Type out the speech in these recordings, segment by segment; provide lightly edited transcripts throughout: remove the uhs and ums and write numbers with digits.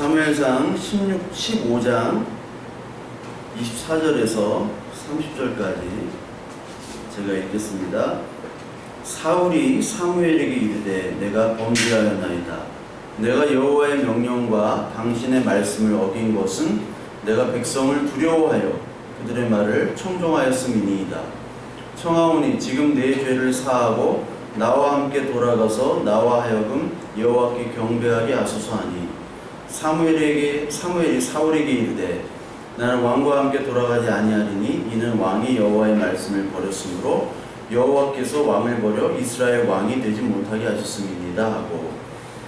사무엘상 15장 24절에서 30절까지 제가 읽겠습니다. 사울이 사무엘에게 이르되 내가 범죄하였나이다. 내가 여호와의 명령과 당신의 말씀을 어긴 것은 내가 백성을 두려워하여 그들의 말을 청종하였음이니이다. 청하오니 지금 내 죄를 사하고 나와 함께 돌아가서 나와 하여금 여호와께 경배하게 하소서 하니 사무엘이 사울에게 이르되 나는 왕과 함께 돌아가지 아니하리니 이는 왕이 여호와의 말씀을 버렸으므로 여호와께서 왕을 버려 이스라엘 왕이 되지 못하게 하셨음이니이다 하고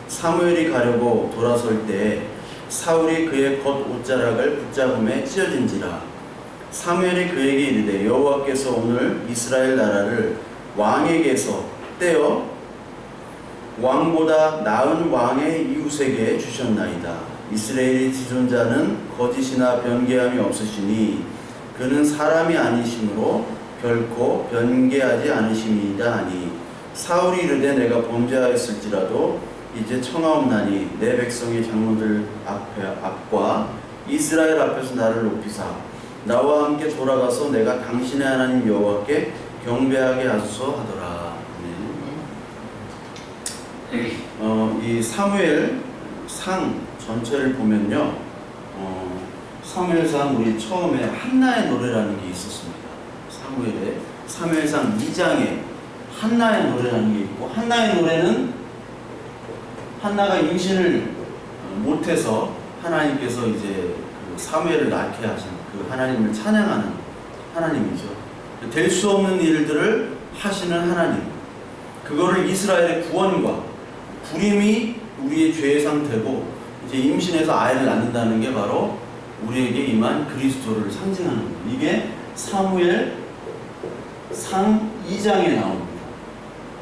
사무엘이 가려고 돌아설 때 사울이 그의 겉 옷자락을 붙잡음에 찢어진지라. 사무엘이 그에게 이르되 여호와께서 오늘 이스라엘 나라를 왕에게서 떼어 왕보다 나은 왕의 이웃에게 주셨나이다. 이스라엘의 지존자는 거짓이나 변개함이 없으시니 그는 사람이 아니심으로 결코 변개하지 않으심이다 하니 사울이 이르되 내가 범죄하였을지라도 이제 청하옵나니 내 백성의 장로들 앞과 이스라엘 앞에서 나를 높이사 나와 함께 돌아가서 내가 당신의 하나님 여호와께 경배하게 하소서 하더라. 이 사무엘 상 전체를 보면요, 사무엘상 우리 처음에 한나의 노래라는 게 있었습니다. 사무엘상 2장에 한나의 노래라는 게 있고, 한나의 노래는 한나가 임신을 못해서 하나님께서 이제 그 사무엘을 낳게 하신 그 하나님을 찬양하는 하나님이죠. 될 수 없는 일들을 하시는 하나님, 그거를 이스라엘의 구원과 불임이 우리의 죄의 상태고 이제 임신해서 아이를 낳는다는 게 바로 우리에게 임한 그리스도를 상징하는 거예요. 이게 사무엘 상 2장에 나옵니다.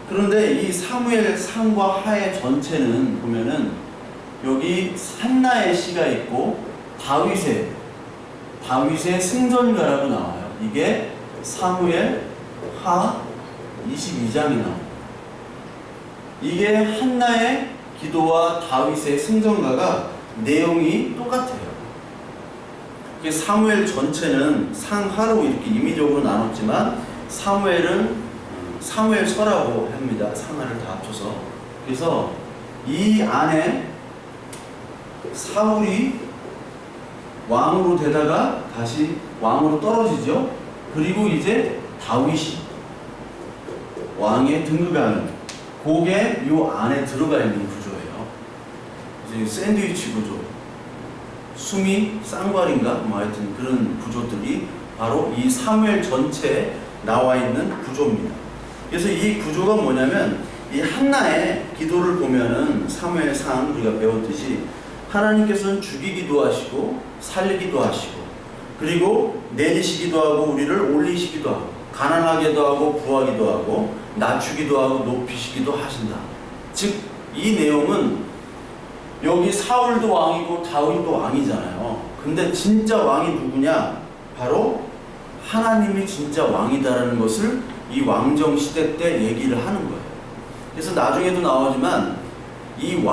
그런데 이 사무엘 상과 하의 전체는 보면은 여기 한나의 시가 있고 다윗의 승전가라고 나와요. 이게 사무엘 하 22장에 나옵니다. 이게 한나의 기도와 다윗의 승전가가 내용이 똑같아요. 사무엘 전체는 상하로 이렇게 임의적으로 나눴지만 사무엘은 사무엘서라고 합니다. 상하를 다 합쳐서. 그래서 이 안에 사울이 왕으로 되다가 다시 왕으로 떨어지죠. 그리고 이제 다윗이 왕에 등극하는, 그게 이 안에 들어가 있는 구조예요. 이제 샌드위치 구조, 수미 쌍괄인가 뭐 하여튼 그런 구조들이 바로 이 사무엘 전체에 나와 있는 구조입니다. 그래서 이 구조가 뭐냐면 이 한나의 기도를 보면은 사무엘상 우리가 배웠듯이 하나님께서는 죽이기도 하시고 살리기도 하시고 그리고 내리시기도 하고 우리를 올리시기도 하고 가난하게도 하고 부하기도 하고 낮추기도 하고 높이시기도 하신다. 즉 이 내용은 여기 사울도 왕이고 다윗도 왕이잖아요. 근데 진짜 왕이 누구냐? 바로 하나님이 진짜 왕이다라는 것을 이 왕정 시대 때 얘기를 하는 거예요. 그래서 나중에도 나오지만 이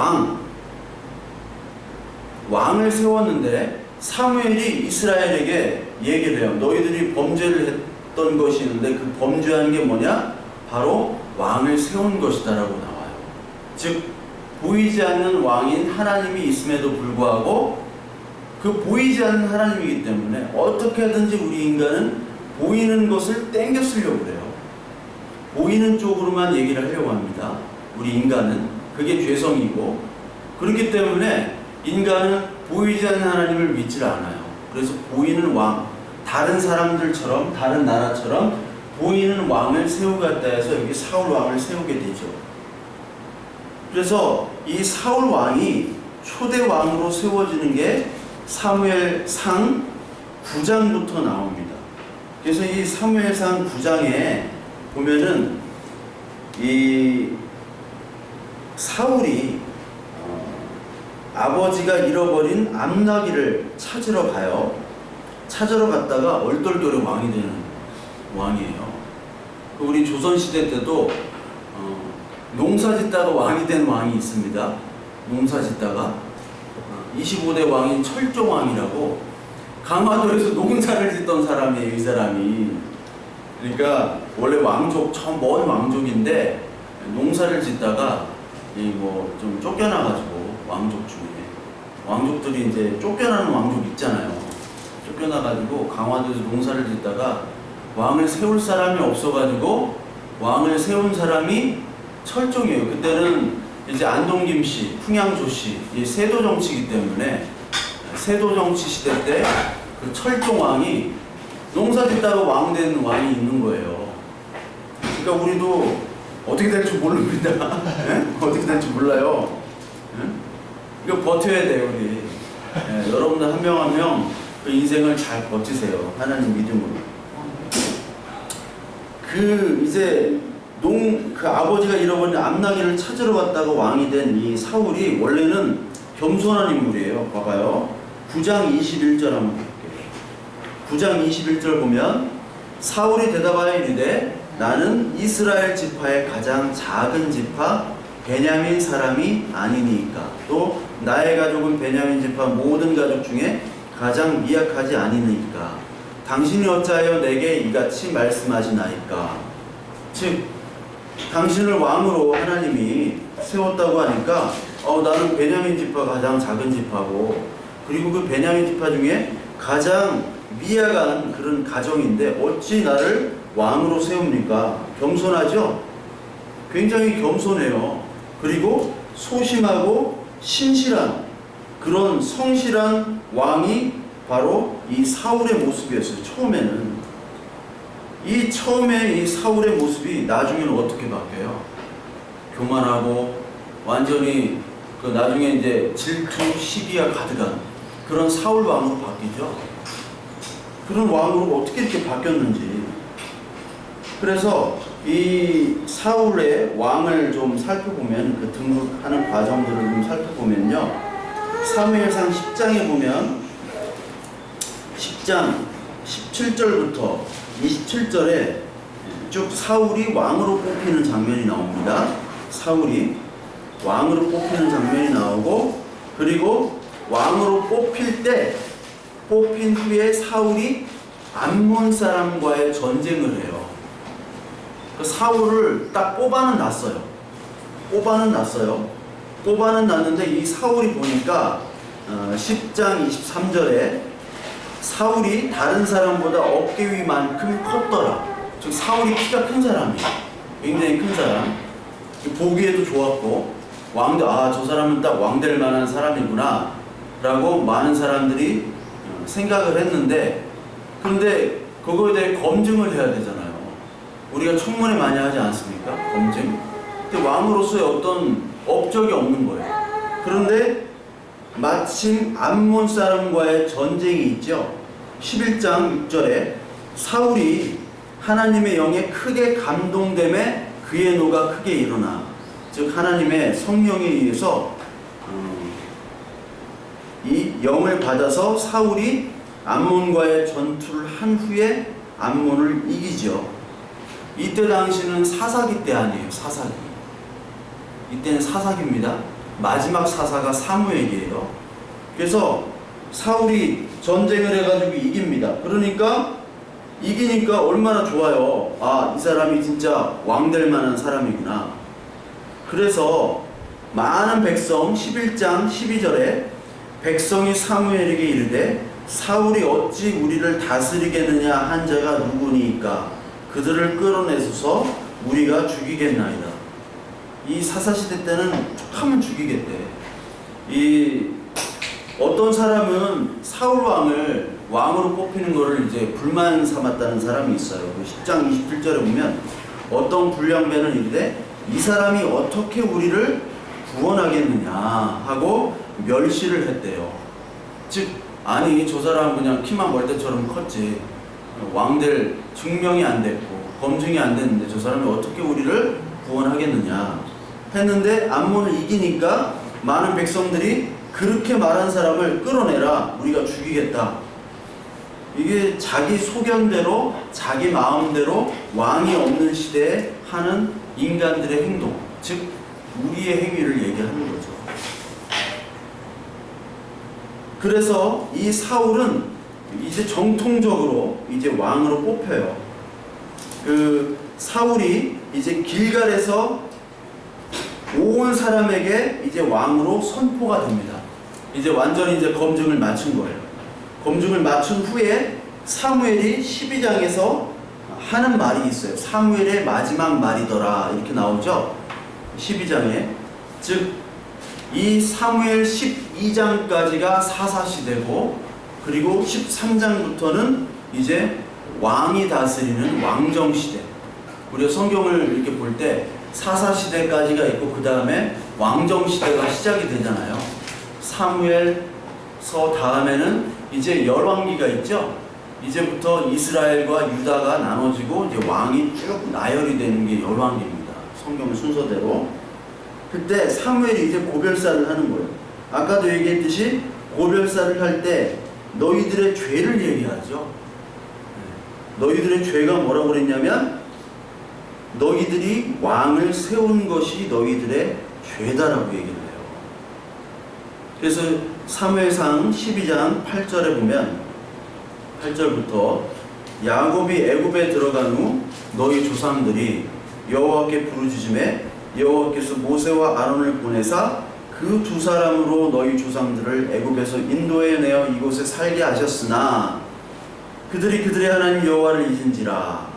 왕을 세웠는데 사무엘이 이스라엘에게 얘기를 해요. 너희들이 범죄를 했던 것이 있는데 그 범죄한 게 뭐냐? 바로 왕을 세운 것이다라고 나와요. 즉 보이지 않는 왕인 하나님이 있음에도 불구하고 그 보이지 않는 하나님이기 때문에 어떻게든지 우리 인간은 보이는 것을 땡겨 쓰려고 그래요. 보이는 쪽으로만 얘기를 하려고 합니다. 우리 인간은 그게 죄성이고, 그렇기 때문에 인간은 보이지 않는 하나님을 믿질 않아요. 그래서 보이는 왕, 다른 사람들처럼 다른 나라처럼 보이는 왕을 세우겠다 해서 여기 사울 왕을 세우게 되죠. 그래서 이 사울 왕이 초대 왕으로 세워지는 게 사무엘상 9장부터 나옵니다. 그래서 이 사무엘상 9장에 보면은 이 사울이 아버지가 잃어버린 암나기를 찾으러 갔다가 얼떨결에 왕이 되는 왕이에요. 우리 조선시대 때도 농사 짓다가 왕이 된 왕이 있습니다. 농사 짓다가 25대 왕인 철종왕이라고 강화도에서 농사를 짓던 사람이에요, 이 사람이. 그러니까 원래 왕족, 먼 왕족인데 농사를 짓다가 좀 쫓겨나가지고 왕족 중에 왕족들이 이제 쫓겨나는 왕족 있잖아요. 쫓겨나가지고 강화도에서 농사를 짓다가 왕을 세울 사람이 없어가지고 왕을 세운 사람이 철종이에요. 그때는 이제 안동김 씨, 풍양조 씨, 이 세도 정치이기 때문에 세도 정치 시대 때 그 철종왕이 농사 짓다가 왕 된 왕이 있는 거예요. 그러니까 우리도 어떻게 될지 모릅니다. 어떻게 될지 몰라요. 이거 버텨야 돼요, 우리. 여러분들 한 명 한 명 그 인생을 잘 버티세요. 하나님 믿음으로. 이제 그 아버지가 잃어버린 암나귀를 찾으러 갔다가 왕이 된 이 사울이 원래는 겸손한 인물이에요. 봐봐요. 9장 21절 한번 볼게요. 9장 21절 보면 사울이 대답하여 이르되 나는 이스라엘 지파의 가장 작은 지파 베냐민 사람이 아니니까 또 나의 가족은 베냐민 지파 모든 가족 중에 가장 미약하지 아니니까 당신이 어찌하여 내게 이같이 말씀하시나이까. 즉 당신을 왕으로 하나님이 세웠다고 하니까 나는 베냐민 지파 가장 작은 지파고 그리고 그 베냐민 지파 중에 가장 미약한 그런 가정인데 어찌 나를 왕으로 세웁니까? 겸손하죠? 굉장히 겸손해요. 그리고 소심하고 신실한 그런 성실한 왕이 바로 이 사울의 모습이었어요. 처음에 이 사울의 모습이 나중에는 어떻게 바뀌어요? 교만하고 완전히 나중에 이제 질투, 시기가 가득한 그런 사울 왕으로 바뀌죠. 그런 왕으로 어떻게 이렇게 바뀌었는지. 그래서 이 사울의 왕을 좀 살펴보면 그 등극하는 과정들을 좀 살펴보면요. 사무엘상 10장에 보면 10장 17절부터 27절에 쭉 사울이 왕으로 뽑히는 장면이 나옵니다. 사울이 왕으로 뽑히는 장면이 나오고 그리고 왕으로 뽑힌 후에 사울이 암몬 사람과의 전쟁을 해요. 그 사울을 딱 뽑아는 놨는데 이 사울이 보니까 10장 23절에 사울이 다른 사람보다 어깨 위만큼 컸더라. 즉 사울이 키가 큰 사람이에요. 굉장히 큰 사람. 보기에도 좋았고 저 사람은 딱 왕 될 만한 사람이구나 라고 많은 사람들이 생각을 했는데 그런데 그거에 대해 검증을 해야 되잖아요. 우리가 청문회 많이 하지 않습니까? 검증. 근데 왕으로서의 어떤 업적이 없는 거예요. 그런데 마침 암몬 사람과의 전쟁이 있죠. 11장 6절에 사울이 하나님의 영에 크게 감동됨에 그의 노가 크게 일어나. 즉 하나님의 성령에 의해서 이 영을 받아서 사울이 암몬과의 전투를 한 후에 암몬을 이기죠. 이때 당시는 사사기 때 아니에요. 사사기. 이때는 사사기입니다. 마지막 사사가 사무엘이에요. 그래서 사울이 전쟁을 해가지고 이깁니다. 그러니까 이기니까 얼마나 좋아요. 이 사람이 진짜 왕 될 만한 사람이구나. 그래서 많은 백성 11장 12절에 백성이 사무엘에게 이르되 사울이 어찌 우리를 다스리겠느냐 한 자가 누구니까 그들을 끌어내소서 우리가 죽이겠나이다. 이 사사시대 때는 툭하면 죽이겠대. 어떤 사람은 사울 왕을 왕으로 뽑히는 것을 이제 불만 삼았다는 사람이 있어요. 10장 27절에 보면 어떤 불량배는 이르되 이 사람이 어떻게 우리를 구원하겠느냐 하고 멸시를 했대요. 즉 저 사람은 그냥 키만 멀때처럼 컸지 왕될 증명이 안 됐고 검증이 안 됐는데 저 사람이 어떻게 우리를 구원하겠느냐 했는데 암몬을 이기니까 많은 백성들이 그렇게 말한 사람을 끌어내라 우리가 죽이겠다. 이게 자기 소견대로 자기 마음대로 왕이 없는 시대에 하는 인간들의 행동, 즉 우리의 행위를 얘기하는 거죠. 그래서 이 사울은 이제 정통적으로 이제 왕으로 뽑혀요. 그 사울이 이제 길갈에서 온 사람에게 이제 왕으로 선포가 됩니다. 이제 완전히 이제 검증을 마친 거예요. 검증을 마친 후에 사무엘이 12장에서 하는 말이 있어요. 사무엘의 마지막 말이더라 이렇게 나오죠. 12장에. 즉 이 사무엘 12장까지가 사사시대고, 그리고 13장부터는 이제 왕이 다스리는 왕정시대. 우리가 성경을 이렇게 볼 때 사사시대까지가 있고 그 다음에 왕정시대가 시작이 되잖아요. 사무엘서 다음에는 이제 열왕기가 있죠. 이제부터 이스라엘과 유다가 나눠지고 이제 왕이 쭉 나열이 되는 게 열왕기입니다. 성경 순서대로. 그때 사무엘이 이제 고별사를 하는 거예요. 아까도 얘기했듯이 고별사를 할 때 너희들의 죄를 얘기하죠. 너희들의 죄가 뭐라고 그랬냐면 너희들이 왕을 세운 것이 너희들의 죄다라고 얘기를 해요. 그래서 사무엘상 12장 8절에 보면 8절부터 야곱이 애굽에 들어간 후 너희 조상들이 여호와께 부르짖음에 여호와께서 모세와 아론을 보내사 그 두 사람으로 너희 조상들을 애굽에서 인도해 내어 이곳에 살게 하셨으나 그들이 그들의 하나님 여호와를 잊은지라.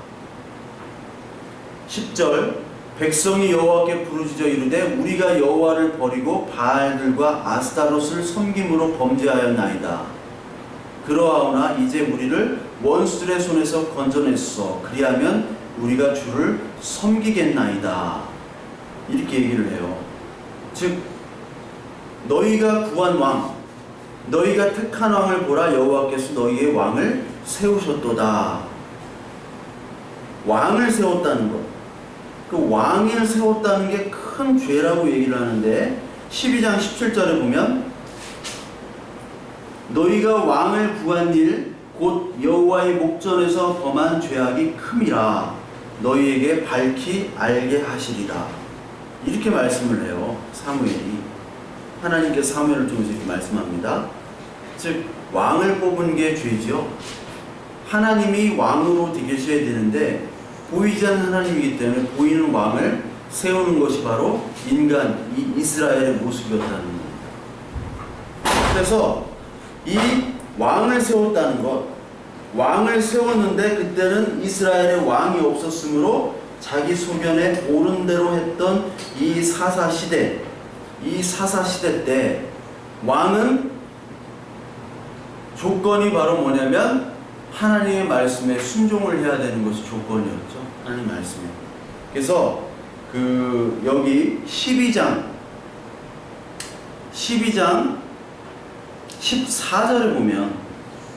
10절 백성이 여호와께 부르짖어 이르되 우리가 여호와를 버리고 바알들과 아스타롯을 섬김으로 범죄하였나이다. 그러하오나 이제 우리를 원수들의 손에서 건져냈소. 그리하면 우리가 주를 섬기겠나이다. 이렇게 얘기를 해요. 즉 너희가 구한 왕, 너희가 택한 왕을 보라. 여호와께서 너희의 왕을 세우셨도다. 왕을 세웠다는 것, 그 왕을 세웠다는 게 큰 죄라고 얘기를 하는데 12장 17절에 보면 너희가 왕을 구한 일 곧 여호와의 목전에서 범한 죄악이 큼이라 너희에게 밝히 알게 하시리라. 이렇게 말씀을 해요. 사무엘이. 하나님께서 사무엘을 통해서 이렇게 말씀합니다. 즉 왕을 뽑은 게 죄죠. 하나님이 왕으로 계셔야 되는데 보이지 않는 하나님이기 때문에 보이는 왕을 세우는 것이 바로 인간, 이스라엘의 모습이었다는 겁니다. 그래서 이 왕을 세웠다는 것, 왕을 세웠는데 그때는 이스라엘의 왕이 없었으므로 자기 소견에 옳은 대로 했던 이 사사시대, 이 사사시대 때 왕은 조건이 바로 뭐냐면 하나님의 말씀에 순종을 해야 되는 것이 조건이었죠. 하나님 말씀에. 그래서 여기 12장 14절에 보면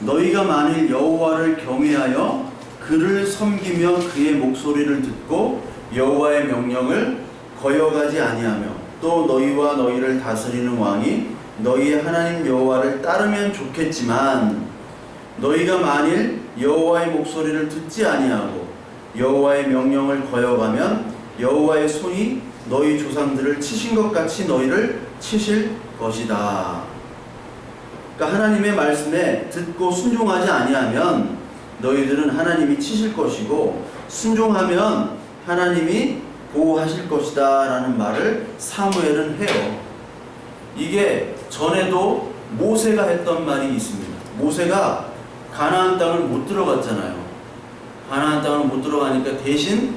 너희가 만일 여호와를 경외하여 그를 섬기며 그의 목소리를 듣고 여호와의 명령을 거역하지 아니하며 또 너희와 너희를 다스리는 왕이 너희의 하나님 여호와를 따르면 좋겠지만 너희가 만일 여호와의 목소리를 듣지 아니하고 여호와의 명령을 거역하면 여호와의 손이 너희 조상들을 치신 것 같이 너희를 치실 것이다. 그러니까 하나님의 말씀에 듣고 순종하지 아니하면 너희들은 하나님이 치실 것이고 순종하면 하나님이 보호하실 것이다 라는 말을 사무엘은 해요. 이게 전에도 모세가 했던 말이 있습니다. 모세가 가나안 땅을 못 들어갔잖아요. 가나안 땅을 못 들어가니까 대신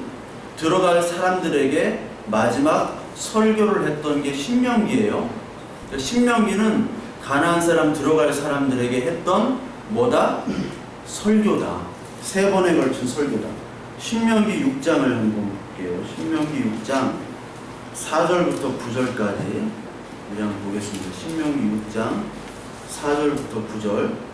들어갈 사람들에게 마지막 설교를 했던 게 신명기예요. 신명기는 가나안 사람 들어갈 사람들에게 했던 뭐다? 설교다. 3번에 걸친 설교다. 신명기 6장을 한번 볼게요. 신명기 6장 4절부터 9절까지 우리 한번 보겠습니다. 신명기 6장 4절부터 9절.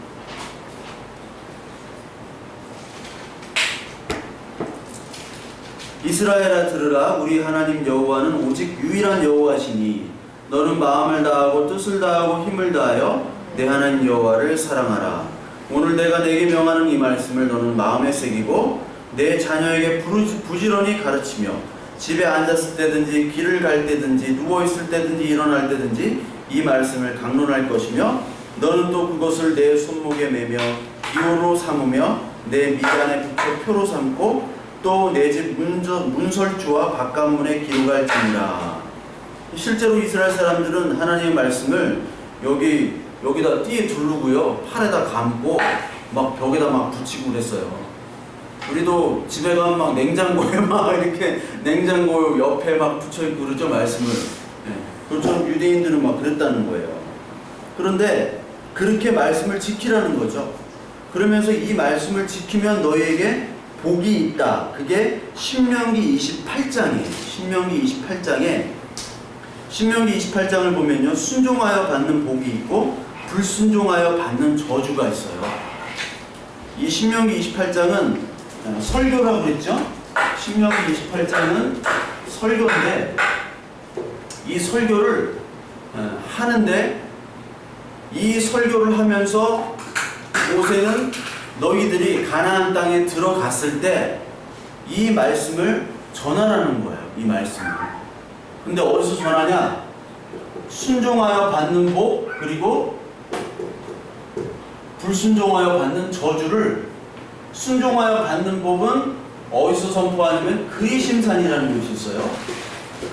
이스라엘아 들으라. 우리 하나님 여호와는 오직 유일한 여호와시니 너는 마음을 다하고 뜻을 다하고 힘을 다하여 내 하나님 여호와를 사랑하라. 오늘 내가 내게 명하는 이 말씀을 너는 마음에 새기고 내 자녀에게 부지런히 가르치며 집에 앉았을 때든지 길을 갈 때든지 누워있을 때든지 일어날 때든지 이 말씀을 강론할 것이며 너는 또 그것을 내 손목에 매며 기호로 삼으며 내 미간에 붙여 표로 삼고 또 내 집 문설주와 바깥문에 기록할지니라. 실제로 이스라엘 사람들은 하나님의 말씀을 여기다 띠에 두르고요, 팔에다 감고 막 벽에다 막 붙이고 그랬어요. 우리도 집에 가면 막 냉장고에 막 이렇게 냉장고 옆에 막 붙여있고 그러죠, 말씀을. 그것처럼 유대인들은 막 그랬다는 거예요. 그런데 그렇게 말씀을 지키라는 거죠. 그러면서 이 말씀을 지키면 너희에게 복이 있다. 그게 신명기 28장이에요. 신명기 28장을 보면요, 순종하여 받는 복이 있고 불순종하여 받는 저주가 있어요. 이 신명기 28장은 설교라고 그랬죠? 신명기 28장은 설교인데, 이 설교를 하는데, 이 설교를 하면서 모세는 너희들이 가나안 땅에 들어갔을 때 이 말씀을 전하라는 거예요. 이 말씀을. 근데 어디서 전하냐? 순종하여 받는 복, 그리고 불순종하여 받는 저주를, 순종하여 받는 복은 어디서 선포하냐면 그리심산이라는 곳이 있어요.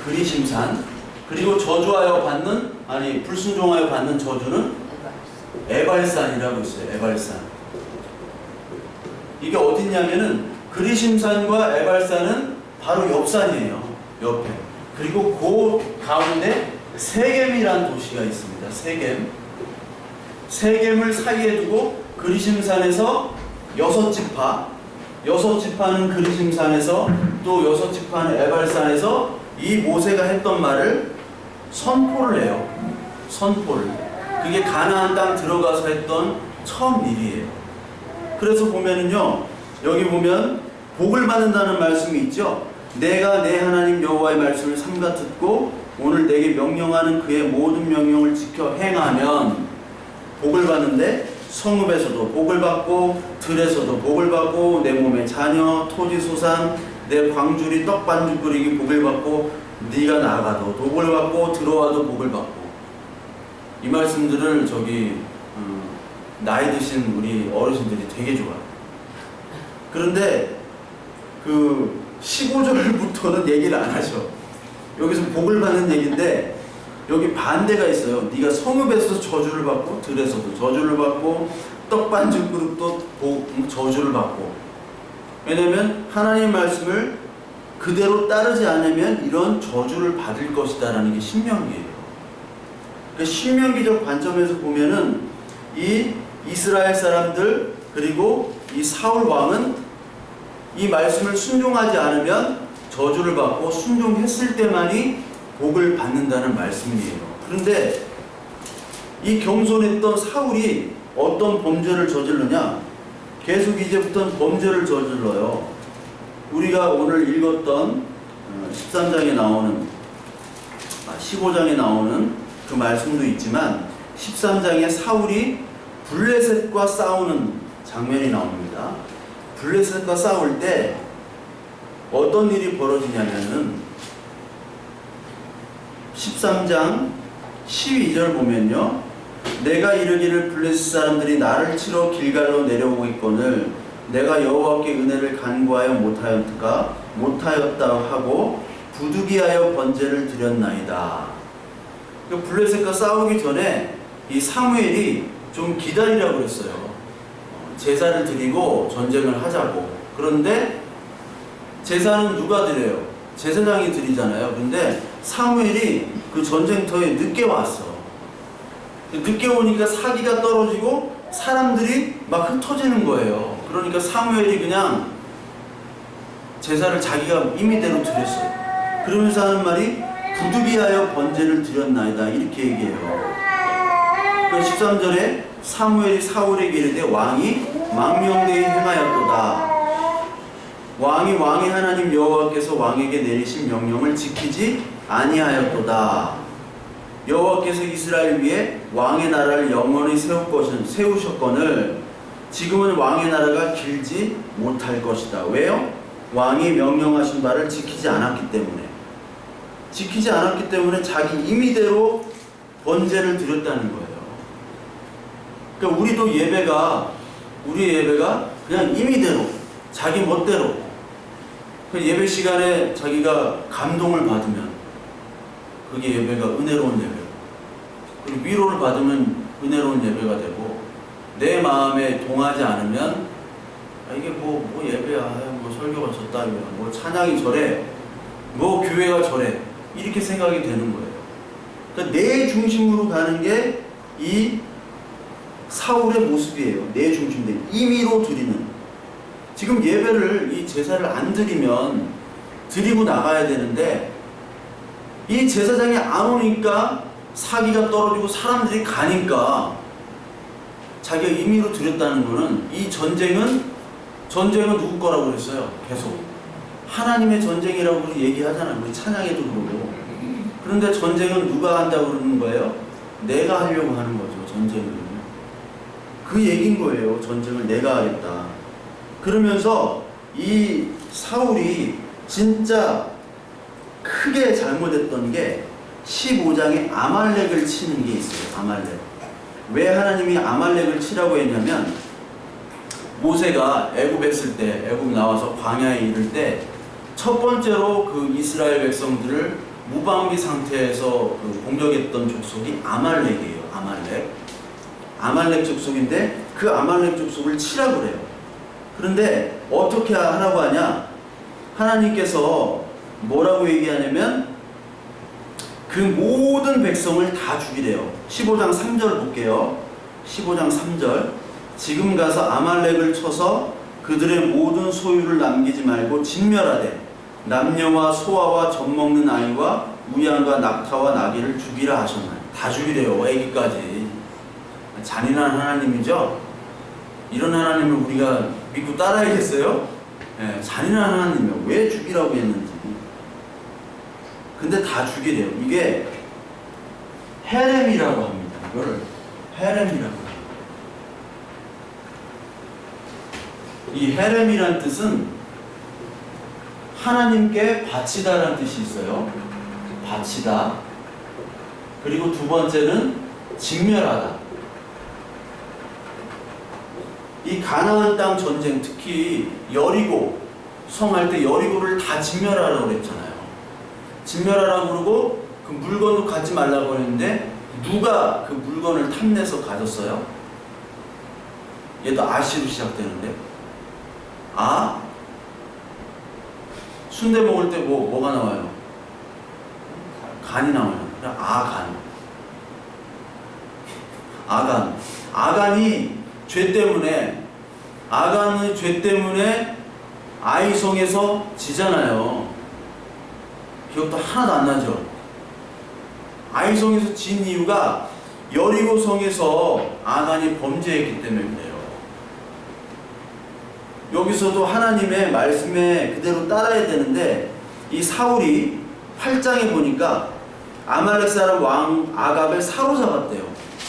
그리심산. 그리고 불순종하여 받는 저주는 에발산이라고 있어요. 에발산. 이게 어딨냐면은 그리심산과 에발산은 바로 옆산이에요. 옆에. 그리고 그 가운데 세겜이라는 도시가 있습니다. 세겜을 사이에 두고 그리심산에서 6지파는 그리심산에서, 또 6지파는 에발산에서 이 모세가 했던 말을 선포를 해요. 그게 가나안 땅 들어가서 했던 처음 일이에요. 그래서 보면은요, 여기 보면 복을 받는다는 말씀이 있죠. 내가 내 하나님 여호와의 말씀을 삼가 듣고 오늘 내게 명령하는 그의 모든 명령을 지켜 행하면 복을 받는데, 성읍에서도 복을 받고 들에서도 복을 받고 내 몸의 자녀, 토지 소산, 내 광주리 떡 반죽 끓이기 복을 받고 네가 나가도 복을 받고 들어와도 복을 받고. 이 말씀들을 나이 드신 우리 어르신들이 되게 좋아요. 그런데 그 15절부터는 얘기를 안 하죠. 여기서 복을 받는 얘기인데 여기 반대가 있어요. 네가 성읍에서 저주를 받고 들에서도 저주를 받고 떡반죽 그릇도 저주를 받고. 왜냐면 하나님의 말씀을 그대로 따르지 않으면 이런 저주를 받을 것이다 라는 게 신명기예요. 그 신명기적 관점에서 보면은 이 이스라엘 사람들, 그리고 이 사울 왕은 이 말씀을 순종하지 않으면 저주를 받고 순종했을 때만이 복을 받는다는 말씀이에요. 그런데 이 겸손했던 사울이 어떤 범죄를 저질르냐? 계속 이제부터는 범죄를 저질러요. 우리가 오늘 읽었던 13장에 나오는 15장에 나오는 그 말씀도 있지만 13장에 사울이 블레셋과 싸우는 장면이 나옵니다. 블레셋과 싸울 때 어떤 일이 벌어지냐면은 13장 12절 보면요, 내가 이르기를 블레셋 사람들이 나를 치러 길갈로 내려오고 있거늘 내가 여호와께 은혜를 간구하여 못하였다 하고 부득이하여 번제를 드렸나이다. 블레셋과 싸우기 전에 이 사무엘이 좀 기다리라고 그랬어요. 제사를 드리고 전쟁을 하자고. 그런데 제사는 누가 드려요? 제사장이 드리잖아요. 근데 사무엘이 그 전쟁터에 늦게 왔어. 늦게 오니까 사기가 떨어지고 사람들이 막 흩어지는 거예요. 그러니까 사무엘이 그냥 제사를 자기가 임의대로 드렸어요. 그러면서 하는 말이 부득이하여 번제를 드렸나이다, 이렇게 얘기해요. 13절에 사무엘이 사울에게 이르되 왕이 망명되이 행하였도다. 왕의 하나님 여호와께서 왕에게 내리신 명령을 지키지 아니하였도다. 여호와께서 이스라엘 위에 왕의 나라를 영원히 세우셨거늘 지금은 왕의 나라가 길지 못할 것이다. 왜요? 왕이 명령하신 바를 지키지 않았기 때문에 자기 임의대로 번제를 드렸다는 거예요. 그러니까 우리의 예배가 그냥 임의대로, 자기 멋대로, 그 예배 시간에 자기가 감동을 받으면 그게 예배가 은혜로운 예배고, 그리고 위로를 받으면 은혜로운 예배가 되고, 내 마음에 동하지 않으면 이게 뭐 예배야, 뭐 설교가 저따위야, 뭐 찬양이 저래, 뭐 교회가 저래, 이렇게 생각이 되는 거예요. 그러니까 내 중심으로 가는 게 이 사울의 모습이에요. 내 중심된 임의로 드리는. 지금 예배를, 이 제사를 안 드리면 드리고 나가야 되는데, 이 제사장이 안 오니까 사기가 떨어지고 사람들이 가니까 자기가 임의로 드렸다는 거는, 이 전쟁은 누구 거라고 그랬어요? 계속 하나님의 전쟁이라고 얘기하잖아요. 우리 찬양에도 그러고. 그런데 전쟁은 누가 한다고 그러는 거예요? 내가 하려고 하는 거죠. 전쟁을. 그 얘기인 거예요. 전쟁을 내가 하겠다. 그러면서 이 사울이 진짜 크게 잘못했던 게 15장에 아말렉을 치는 게 있어요. 아말렉. 왜 하나님이 아말렉을 치라고 했냐면, 모세가 애굽에 있을 때, 애굽 나와서 광야에 이를 때 첫 번째로 그 이스라엘 백성들을 무방비 상태에서 그 공격했던 족속이 아말렉이에요. 아말렉 족속인데, 그 아말렉 족속을 치라고 그래요. 그런데 어떻게 하라고 하냐? 하나님께서 뭐라고 얘기하냐면, 그 모든 백성을 다 죽이래요. 15장 3절 볼게요. 15장 3절. 지금 가서 아말렉을 쳐서 그들의 모든 소유를 남기지 말고 진멸하되 남녀와 소아와 젖먹는 아이와 우양과 낙타와 나귀를 죽이라 하셨나요? 다 죽이래요. 애기까지. 잔인한 하나님이죠. 이런 하나님을 우리가 믿고 따라야겠어요? 네, 잔인한 하나님이요. 왜 죽이라고 했는지. 근데 다 죽이래요. 이게 헤렘이라고 합니다. 이거를 헤렘이라고 해요. 이 헤렘이란 뜻은 하나님께 바치다라는 뜻이 있어요. 바치다. 그리고 두 번째는 직멸하다. 이 가나안 땅 전쟁, 특히 여리고 성할 때 여리고를 다 직멸하라고 그랬잖아요. 직멸하라고 그러고 그 물건도 갖지 말라고 했는데, 누가 그 물건을 탐내서 가졌어요? 얘도 아시로 시작되는데, 순대 먹을 때 뭐가 나와요? 간이 나와요. 그냥 아간이 죄 때문에 아이성에서 지잖아요. 기억도 하나도 안 나죠? 아이성에서 진 이유가 여리고성에서 아간이 범죄했기 때문에 그래요. 여기서도 하나님의 말씀에 그대로 따라야 되는데, 이 사울이 8장에 보니까 아말렉 사람 왕 아갑을 사로잡았대요.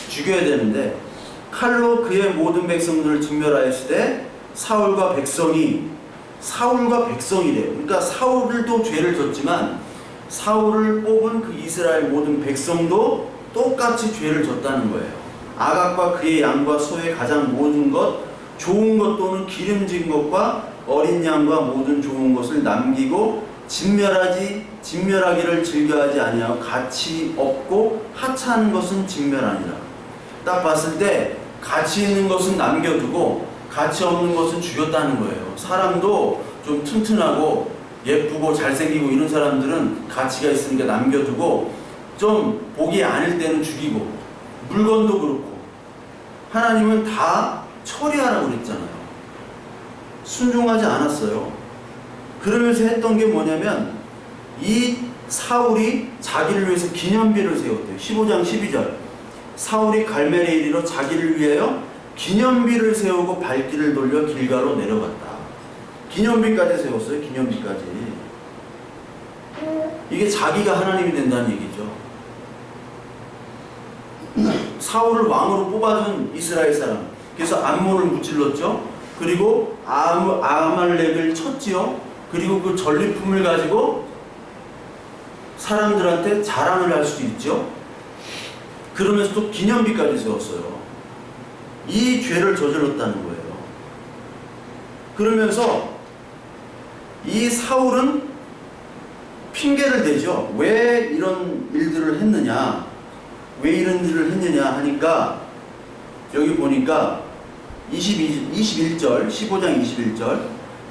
죽여야 되는데, 칼로 그의 모든 백성들을 진멸하였으되 사울과 백성이래요. 그러니까 사울도 죄를 졌지만 사울을 뽑은 그 이스라엘 모든 백성도 똑같이 죄를 졌다는 거예요. 아갑과 그의 양과 소의 가장 모든 것, 좋은 것 또는 기름진 것과 어린 양과 모든 좋은 것을 남기고 진멸하기를 즐겨하지 아니하고 가치 없고 하찮은 것은 진멸하니라. 딱 봤을 때 가치 있는 것은 남겨두고 가치 없는 것은 죽였다는 거예요. 사람도 좀 튼튼하고 예쁘고 잘생기고 이런 사람들은 가치가 있으니까 남겨두고, 좀 보기 아닐 때는 죽이고, 물건도 그렇고 하나님은 다 처리하라고 그랬잖아요. 순종하지 않았어요. 그러면서 했던 게 뭐냐면, 이 사울이 자기를 위해서 기념비를 세웠대요. 15장 12절. 사울이 갈멜에 이르러 자기를 위하여 기념비를 세우고 발길을 돌려 길가로 내려갔다. 기념비까지 세웠어요. 기념비까지. 이게 자기가 하나님이 된다는 얘기죠. 사울을 왕으로 뽑아준 이스라엘 사람. 그래서 암몬을 무찔렀죠. 그리고 아말렉을 쳤지요. 그리고 그 전리품을 가지고 사람들한테 자랑을 할 수도 있죠. 그러면서 또 기념비까지 세웠어요. 이 죄를 저질렀다는 거예요. 그러면서 이 사울은 핑계를 대죠. 왜 이런 일들을 했느냐, 왜 이런 일을 했느냐 하니까 여기 보니까 21절, 15장 21절,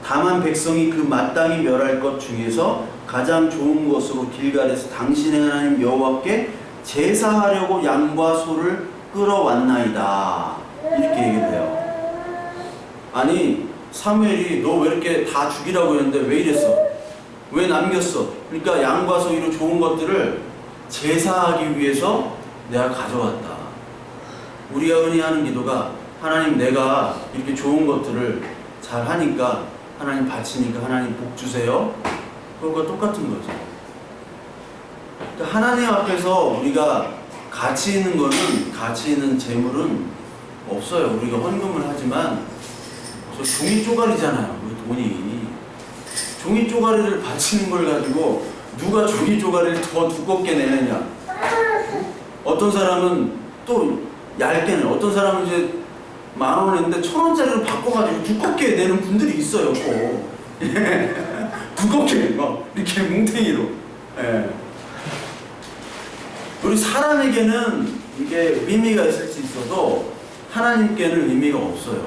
다만 백성이 그 마땅히 멸할 것 중에서 가장 좋은 것으로 길갈에서 당신의 하나님 여호와께 제사하려고 양과 소를 끌어왔나이다. 이렇게 얘기를 해요. 아니 사무엘이 너 왜 이렇게 다 죽이라고 했는데 왜 이랬어? 왜 남겼어? 그러니까 양과 소 이런 좋은 것들을 제사하기 위해서 내가 가져왔다. 우리가 흔히 하는 기도가 하나님 내가 이렇게 좋은 것들을 잘 하니까 하나님 바치니까 하나님 복 주세요. 그것과 똑같은 거죠. 그러니까 하나님 앞에서 우리가 가치 있는 거는, 가치 있는 재물은 없어요. 우리가 헌금을 하지만 저 종이 쪼가리잖아요. 돈이 종이 쪼가리를 바치는 걸 가지고 누가 종이 쪼가리를 더 두껍게 내느냐. 어떤 사람은 또 얇게 내, 어떤 사람은 이제 10,000원 했는데 1,000원짜리로 바꿔가지고 두껍게 내는 분들이 있어요. 꼭. 두껍게 이렇게 뭉탱이로. 예. 우리 사람에게는 이게 의미가 있을 수 있어도 하나님께는 의미가 없어요.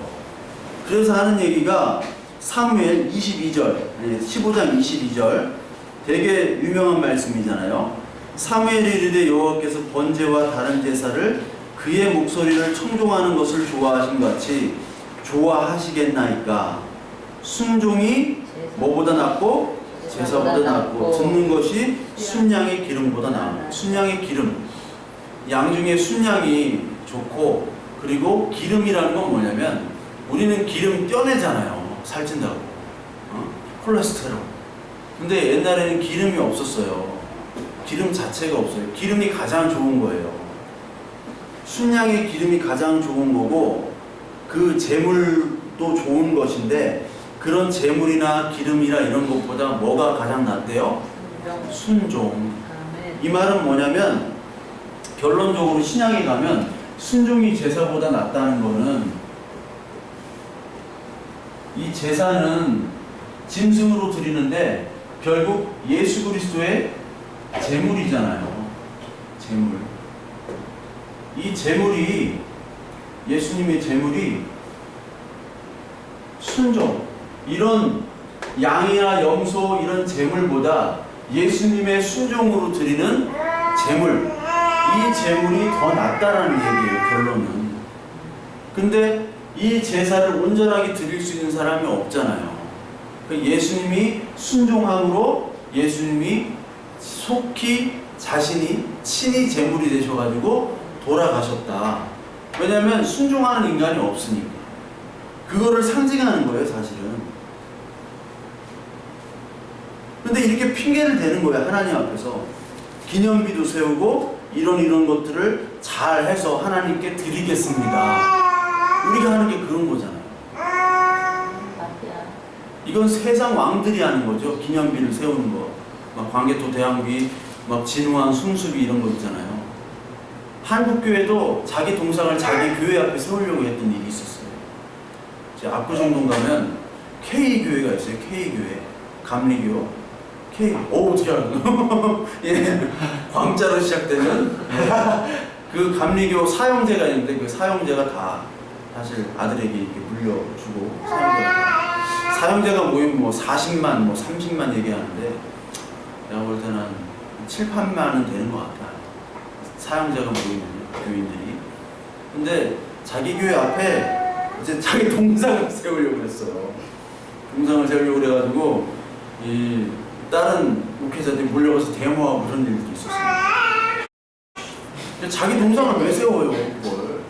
그래서 하는 얘기가 사무엘 22절, 15장 22절 되게 유명한 말씀이잖아요. 사무엘이 이르되 여호와께서 번제와 다른 제사를 그의 목소리를 청종하는 것을 좋아하신 같이 좋아하시겠나이까. 순종이 뭐보다 낫고 제사보다 낫고 듣는 것이 순양의 기름보다 나아요. 순양의 기름, 양 중에 순양이 좋고, 그리고 기름이라는 건 뭐냐면 우리는 기름 떼어내잖아요. 살찐다고. 콜레스테롤. 근데 옛날에는 기름이 없었어요. 기름 자체가 없어요. 기름이 가장 좋은 거예요. 순양의 기름이 가장 좋은 거고, 그 재물도 좋은 것인데 그런 재물이나 기름이나 이런 것보다 뭐가 가장 낫대요? 순종. 이 말은 뭐냐면 결론적으로 신약에 가면 순종이 제사보다 낫다는 거는, 이 제사는 짐승으로 드리는데 결국 예수 그리스도의 제물이잖아요. 제물. 이 제물이, 예수님의 제물이 순종, 이런 양이나 염소 이런 제물보다 예수님의 순종으로 드리는 제물, 이 제물이 더 낫다라는 얘기예요. 결론은. 근데 이 제사를 온전하게 드릴 수 있는 사람이 없잖아요. 예수님이 순종함으로 예수님이 속히 자신이 친히 제물이 되셔가지고 돌아가셨다. 왜냐하면 순종하는 인간이 없으니까. 그거를 상징하는 거예요, 사실은. 근데 이렇게 핑계를 대는 거예요, 하나님 앞에서. 기념비도 세우고 이런 것들을 잘 해서 하나님께 드리겠습니다. 우리가 하는 게 그런 거잖아요. 이건 세상 왕들이 하는 거죠. 기념비를 세우는 거. 막 광개토 대왕비, 막 진우왕 숭수비 이런 거 있잖아요. 한국교회도 자기 동상을 자기 교회 앞에 세우려고 했던 일이 있었어요. 제가 압구정동 가면 K교회가 있어요. K교회. 감리교. 어떻게 알았노? 예. 광자로 시작되는 그 감리교 사형제가 있는데 그 사형제가 다 사실 아들에게 이렇게 물려주고 사형제가 모이면 뭐 40만, 뭐 30만 얘기하는데 내가 볼 때는 7, 8만은 되는 것 같아. 사형제가 모이는 교인들이. 근데 자기 교회 앞에 이제 자기 동상을 세우려고 했어요. 동상을 세우려고 그래가지고 이 다른 목회자들이 몰려가서 데모하고 그런 일도 있었어요. 자기 동상을 왜 세워요, 그걸?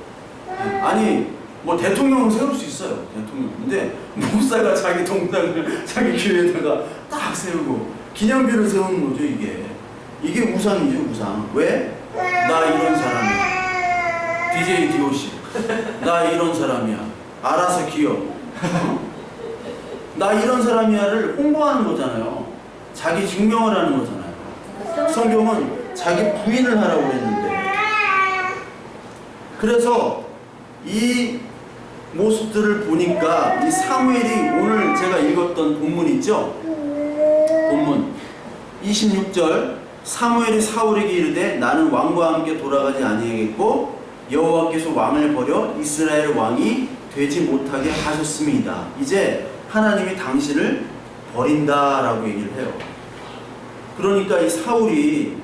아니, 뭐 대통령을 세울 수 있어요, 대통령. 근데 목사가 자기 동상을 자기 교회에다가 딱 세우고 기념비를 세우는 거죠, 이게. 이게 우상이죠, 우상. 왜? 나 이런 사람이야. DJ DOC. 나 이런 사람이야. 알아서 기억. 나 이런 사람이야를 홍보하는 거잖아요. 자기 증명을 하는 거잖아요. 성경은 자기 부인을 하라고 했는데. 그래서 이 모습들을 보니까 이 사무엘이 오늘 제가 읽었던 본문 있죠? 본문 26절 사무엘이 사울에게 이르되 나는 왕과 함께 돌아가지 아니하겠고 여호와께서 왕을 버려 이스라엘 왕이 되지 못하게 하셨습니다. 이제 하나님이 당신을 버린다라고 얘기를 해요. 그러니까 이 사울이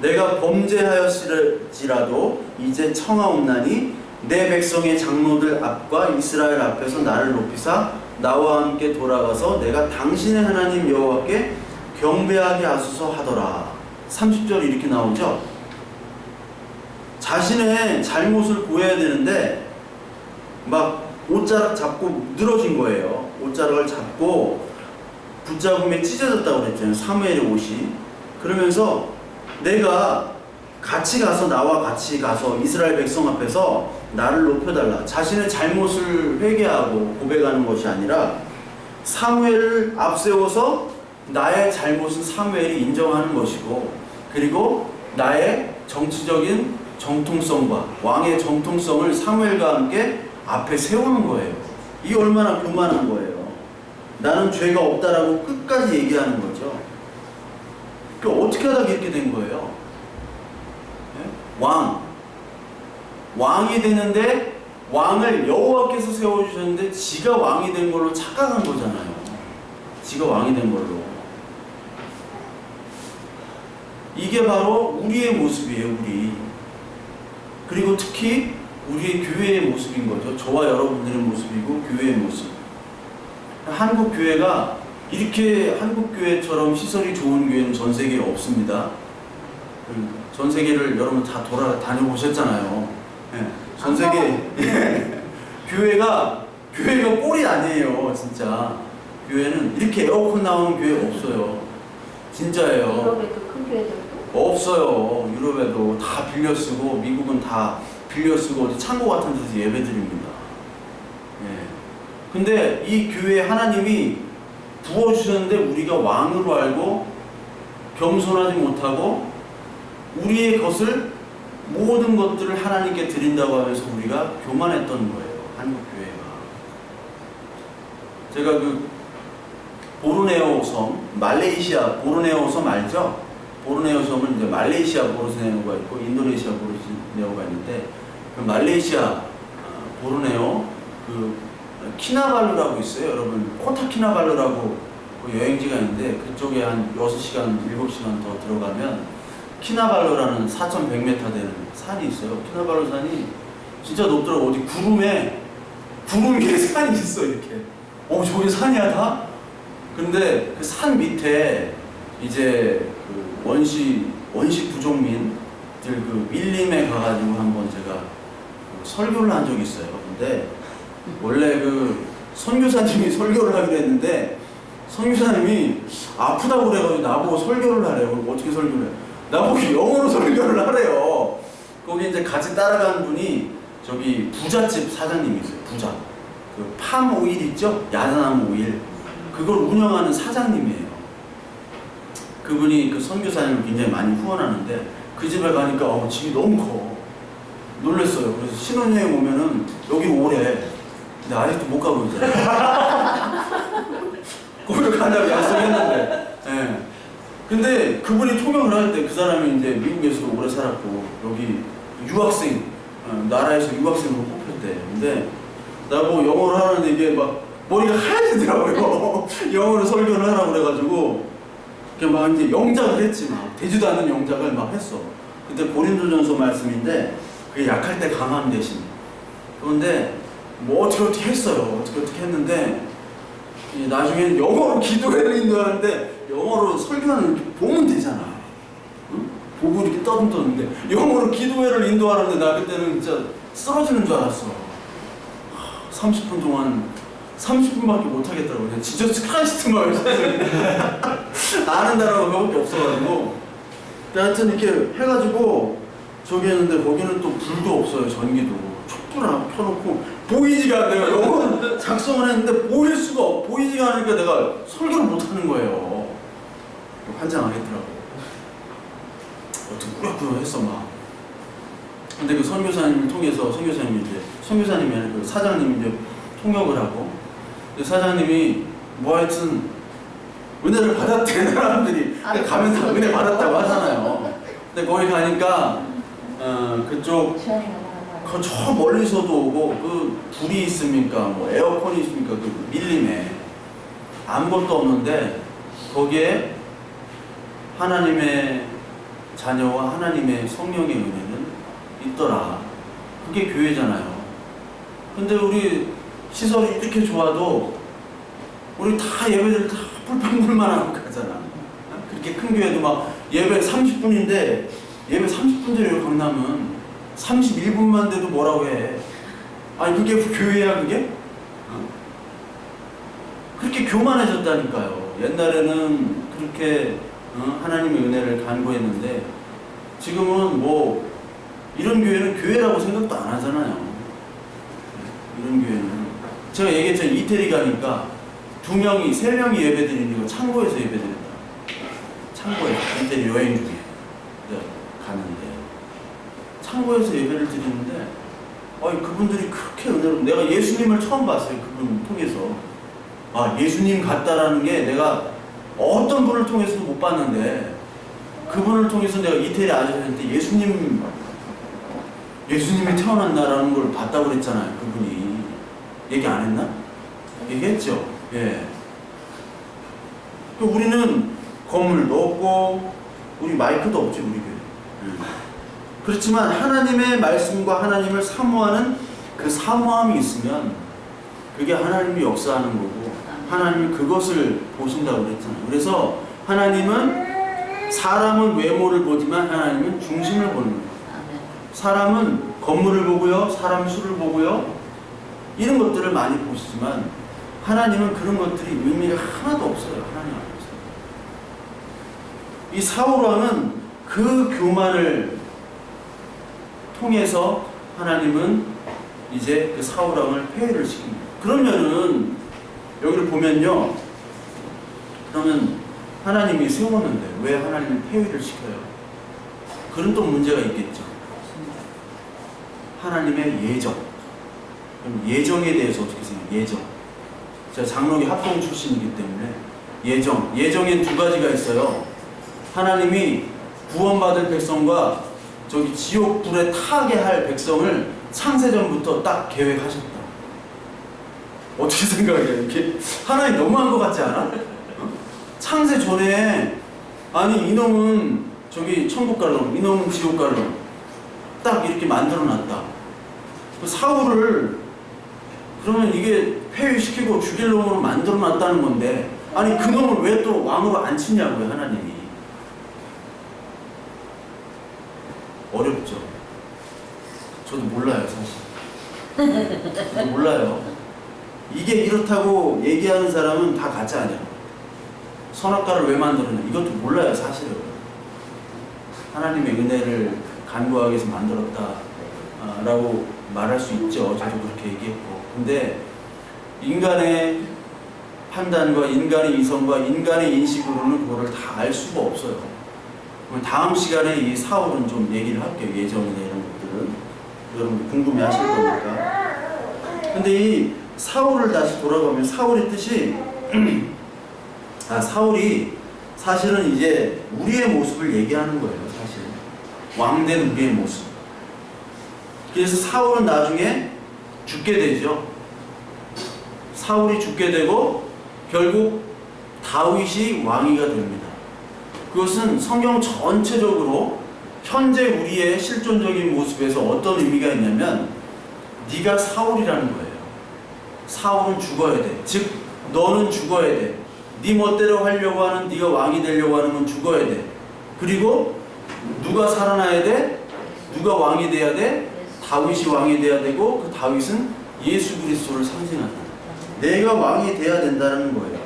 내가 범죄하였을지라도 이제 청하옵나니 내 백성의 장로들 앞과 이스라엘 앞에서 나를 높이사 나와 함께 돌아가서 내가 당신의 하나님 여호와께 경배하게 하소서 하더라. 30절 이렇게 나오죠. 자신의 잘못을 보여야 되는데 막 옷자락 잡고 늘어진 거예요. 옷자락을 잡고 붙잡음에 찢어졌다고 그랬잖아요. 사무엘의 옷이. 그러면서 내가 같이 가서 나와 같이 가서 이스라엘 백성 앞에서 나를 높여달라. 자신의 잘못을 회개하고 고백하는 것이 아니라 사무엘을 앞세워서 나의 잘못은 사무엘이 인정하는 것이고 그리고 나의 정치적인 정통성과 왕의 정통성을 사무엘과 함께 앞에 세우는 거예요. 이게 얼마나 교만한 거예요. 나는 죄가 없다라고 끝까지 얘기하는 거죠. 그러니까 어떻게 하다가 이렇게 된 거예요? 왕이 되는데 왕을 여호와께서 세워주셨는데 지가 왕이 된 걸로 착각한 거잖아요. 지가 왕이 된 걸로. 이게 바로 우리의 모습이에요. 우리. 그리고 특히 우리의 교회의 모습인 거죠. 저와 여러분들의 모습이고 교회의 모습. 한국 교회가 이렇게 한국 교회처럼 시설이 좋은 교회는 전 세계에 없습니다. 전 세계를 여러분 다 다녀보셨잖아요. 네. 전 세계 교회가 꼴이 아니에요. 진짜 교회는 이렇게 에어컨 나오는 교회 없어요. 진짜예요. 유럽에도 큰 교회들도 없어요. 유럽에도 다 빌려 쓰고 미국은 다 빌려 쓰고 어디 창고 같은 데서 예배드립니다. 예. 근데 이 교회에 하나님이 부어주셨는데 우리가 왕으로 알고 겸손하지 못하고 우리의 것을 모든 것들을 하나님께 드린다고 하면서 우리가 교만했던 거예요. 한국 교회가. 제가 그 보르네오 섬, 말레이시아 보르네오 섬 알죠? 보르네오 섬은 이제 말레이시아 보르네오가 있고 인도네시아 보르네오가 있는데 그 말레이시아 보르네오 그 키나발루라고 있어요. 여러분 코타키나발루라고 그 여행지가 있는데 그쪽에 한 6시간, 7시간 더 들어가면 키나발루라는 4,100m 되는 산이 있어요. 키나발루 산이 진짜 높더라고. 어디 구름 위에 산이 있어 이렇게. 저게 산이야 다? 근데 그 산 밑에 이제 그 원시 부족민들 그 밀림에 가가지고 한번 제가 그 설교를 한 적이 있어요. 근데 원래 그 선교사님이 설교를 하기로 했는데 선교사님이 아프다고 그래가지고 나보고 설교를 하래요. 어떻게 설교를 해요? 나보고 영어로 설교를 하래요. 거기 이제 같이 따라간 분이 저기 부잣집 사장님이 있어요. 부자. 그 팜 오일 있죠? 야자나무 오일. 그걸 운영하는 사장님이에요. 그분이 그 선교사님을 굉장히 많이 후원하는데 그 집에 가니까 집이 너무 커. 놀랬어요. 그래서 신혼여행 오면은 여기 오래. 근데 아직도 못 가고 있잖아요. 거기를 가자고 약속했는데. 예. 근데 그분이 통역을 할 때 그 사람이 이제 미국에서도 오래 살았고 여기 유학생 나라에서 유학생으로 뽑혔대. 근데 나보고 영어를 하는데 이게 막 머리가 하얘지더라고요. 영어로 설교를 하라고 그래가지고 막 이제 영작을 했지. 막 되지도 않는 영작을 막 했어. 그때 고린도전서 말씀인데 그게 약할 때 강함 대신. 그런데 뭐 어떻게 했어요. 어떻게 했는데 나중에는 영어로 기도회를 인도하는데 영어로 설교하는 이렇게 보면 되잖아. 응? 보고 이렇게 떠듬떠는데 영어로 기도회를 인도하는데 나 그때는 진짜 쓰러지는 줄 알았어. 30분 동안 30분밖에 못 하겠더라고. 그냥 지저스 크라이스트 막 아는 단어가 몇밖에 없어가지고. 하여튼 이렇게 해가지고 저기 했는데 거기는 또 불도 없어요. 전기도 촛불 하나 켜놓고 보이지가 않아요. 영어는 작성을 했는데 보이지가 않으니까 내가 설교를 못하는 거예요. 환장하겠더라고. 어떻게 꾸역꾸역 했어 막. 근데 그 선교사님을 통해서 선교사님이 아니라 그 사장님이 이제 통역을 하고, 사장님이 뭐 하여튼 은혜를 받았대. 사람들이 가면 다 은혜 받았다고 하잖아요. 근데 거기 가니까 그쪽 저 멀리서도 오고, 그 불이 있습니까, 뭐 에어컨이 있습니까, 그 밀림에 아무것도 없는데 거기에 하나님의 자녀와 하나님의 성령의 은혜는 있더라. 그게 교회잖아요. 근데 우리 시설이 이렇게 좋아도 우리 다 예배들 다 불평불만하고 가잖아. 그렇게 큰 교회도 막 예배 30분인데 예배 30분 전에 강남은 31분만 돼도 뭐라고 해. 아니 그게 교회야 그게? 그렇게 교만해졌다니까요. 옛날에는 그렇게 하나님의 은혜를 간구했는데 지금은 뭐 이런 교회는 교회라고 생각도 안 하잖아요. 이런 교회는 제가 얘기했잖아요. 이태리 가니까 2명이 3명이 예배드리는 거 창고에서 예배드린다. 창고에서 이태리 여행 중에 가는데 창고에서 예배를 드리는데 그분들이 그렇게 은혜로, 내가 예수님을 처음 봤어요. 그분 통해서. 예수님 같다라는 게 내가 어떤 분을 통해서도 못 봤는데 그분을 통해서 내가 이태리 아저씨한테 예수님이 태어난다라는 걸 봤다고 그랬잖아요. 그분이 얘기 안 했나? 얘기했죠. 예. 우리는 건물도 없고 우리 마이크도 없지 우리 교회. 그렇지만 하나님의 말씀과 하나님을 사모하는 그 사모함이 있으면 그게 하나님이 역사하는 거고 하나님이 그것을 보신다고 그랬잖아요. 그래서 하나님은 사람은 외모를 보지만 하나님은 중심을 보는 거예요. 사람은 건물을 보고요, 사람 수를 보고요, 이런 것들을 많이 보시지만 하나님은 그런 것들이 의미가 하나도 없어요. 하나님 앞에서. 이 사울왕은 그 교만을 통해서 하나님은 이제 그 사울왕을 폐위를 시킵니다. 그러면은 여기를 보면요, 그러면 하나님이 세웠는데 왜 하나님이 폐위를 시켜요? 그런 또 문제가 있겠죠. 하나님의 예정. 그럼 예정에 대해서 어떻게 생각해요? 예정. 제가 장로교 합동 출신이기 때문에 예정엔 2가지가 있어요. 하나님이 구원받을 백성과 저기 지옥 불에 타게 할 백성을 창세전부터 딱 계획하셨다. 어떻게 생각해요? 이렇게 하나님 너무한 것 같지 않아? 창세 전에 아니 이놈은 저기 천국 갈 놈, 이놈은 지옥 갈 놈, 딱 이렇게 만들어놨다. 사울을 그러면 이게 폐위시키고 죽일 놈으로 만들어놨다는 건데 아니 그 놈을 왜 또 왕으로 안 치냐고요 하나님이. 어렵죠. 저도 몰라요 사실. 저도 몰라요. 이게 이렇다고 얘기하는 사람은 다 가짜 아니야. 선악과를 왜 만들었냐 이것도 몰라요 사실은. 하나님의 은혜를 간구하기 위해서 만들었다 라고 말할 수 있죠. 저도 그렇게 얘기했고. 근데 인간의 판단과 인간의 이성과 인간의 인식으로는 그거를 다 알 수가 없어요. 다음 시간에 이 사울은 좀 얘기를 할게요. 예정이나 이런 것들은 여러분 궁금해 하실 거니까. 근데 이 사울을 다시 돌아가면 사울의 뜻이 사울이 사실은 이제 우리의 모습을 얘기하는 거예요. 사실 왕된 우리의 모습. 그래서 사울은 나중에 죽게 되죠. 사울이 죽게 되고 결국 다윗이 왕위가 됩니다. 그것은 성경 전체적으로 현재 우리의 실존적인 모습에서 어떤 의미가 있냐면 네가 사울이라는 거예요. 사울은 죽어야 돼. 즉 너는 죽어야 돼. 네 멋대로 하려고 하는 네가 왕이 되려고 하는 건 죽어야 돼. 그리고 누가 살아나야 돼? 누가 왕이 돼야 돼? 다윗이 왕이 돼야 되고 그 다윗은 예수 그리스도를 상징한다. 내가 왕이 돼야 된다는 거예요.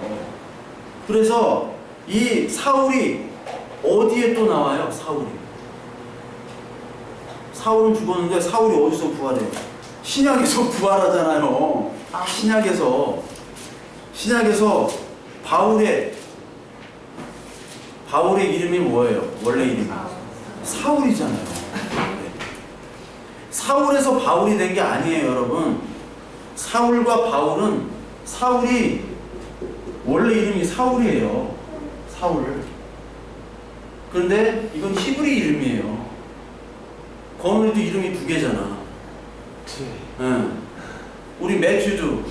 그래서 이 사울이 어디에 또 나와요? 사울은 죽었는데 사울이 어디서 부활해요? 신약에서 부활하잖아요. 신약에서 바울의 이름이 뭐예요? 원래 이름이 사울이잖아요. 사울에서 바울이 된 게 아니에요, 여러분. 사울과 바울은, 사울이 원래 이름이 사울이에요. 사울. 그런데 이건 히브리 이름이에요. 거느리도 이름이 두 개잖아. 응. 우리 매튜도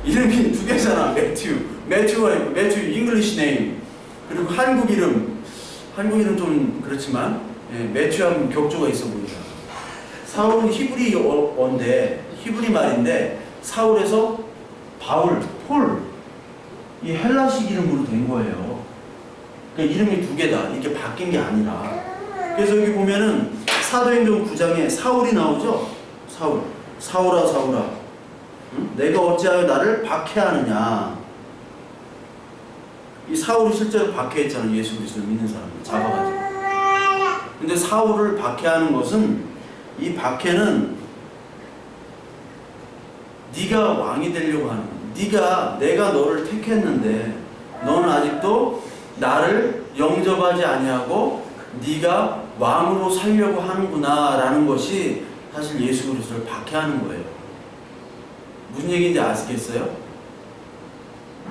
이름이 두 개잖아. 매튜 잉글리시 네임. 그리고 한국 이름 좀 그렇지만 매튜하면 격조가 있어 보인다. 사울은 히브리 말인데 사울에서 바울, 폴, 이 헬라식 이름으로 된 거예요. 그러니까 이름이 두 개다. 이게 바뀐 게 아니라. 그래서 여기 보면은 사도행전 9장에 사울이 나오죠. 사울아 사울아, 응? 내가 어찌하여 나를 박해하느냐. 이 사울이 실제로 박해했잖아요. 예수 그리스도를 믿는 사람을 잡아가지고. 근데 사울을 박해하는 것은, 이 박해는 네가 왕이 되려고 하는 거야. 내가 너를 택했는데 너는 아직도 나를 영접하지 아니하고 네가 왕으로 살려고 하는구나 라는 것이 사실 예수 그리스도를 박해하는 거예요. 무슨 얘기인지 아시겠어요?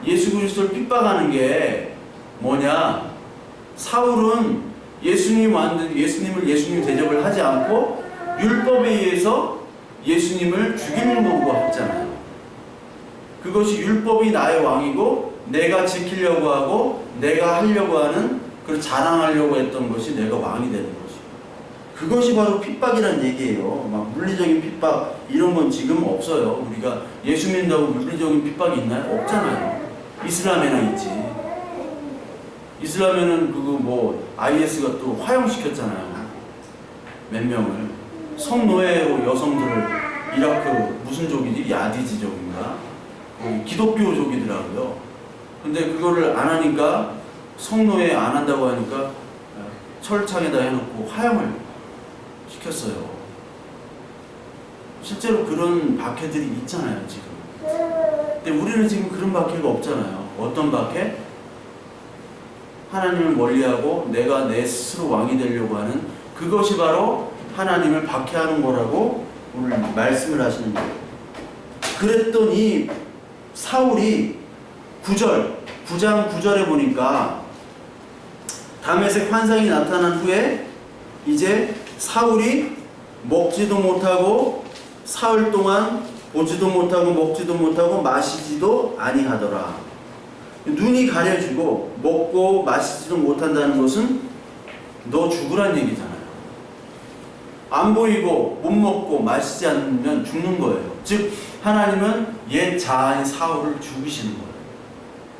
예수 그리스도를 핍박하는 게 뭐냐? 사울은 예수님을 대접을 하지 않고 율법에 의해서 예수님을 죽이려고 했잖아요. 그것이 율법이 나의 왕이고 내가 지키려고 하고 내가 하려고 하는, 그걸 자랑하려고 했던 것이 내가 왕이 되는 것이에요. 그것이 바로 핍박이란 얘기예요. 막 물리적인 핍박 이런 건 지금 없어요. 우리가 예수 믿는다고 물리적인 핍박이 있나요? 없잖아요. 이슬람에나 있지. 이슬람에는 IS가 또 화형시켰잖아요. 몇 명을. 성노예로 여성들을, 이라크 무슨 족이지? 야디지족인가? 기독교족이더라고요. 근데 그거를 안 하니까, 성노예 안 한다고 하니까 철창에다 해놓고 화형을 시켰어요. 실제로 그런 박해들이 있잖아요, 지금. 근데 우리는 지금 그런 박해가 없잖아요. 어떤 박해? 하나님을 멀리하고 내가 내 스스로 왕이 되려고 하는, 그것이 바로 하나님을 박해하는 거라고 오늘 말씀을 하시는 거예요. 그랬더니 사울이 9장 9절에 보니까 다메섹 환상이 나타난 후에 이제 사울이 먹지도 못하고 사흘 동안 보지도 못하고 먹지도 못하고 마시지도 아니하더라. 눈이 가려지고 먹고 마시지도 못한다는 것은 너 죽으란 얘기잖아요. 안 보이고 못 먹고 마시지 않으면 죽는 거예요. 즉 하나님은 옛 자아인 사울을 죽이시는 거예요.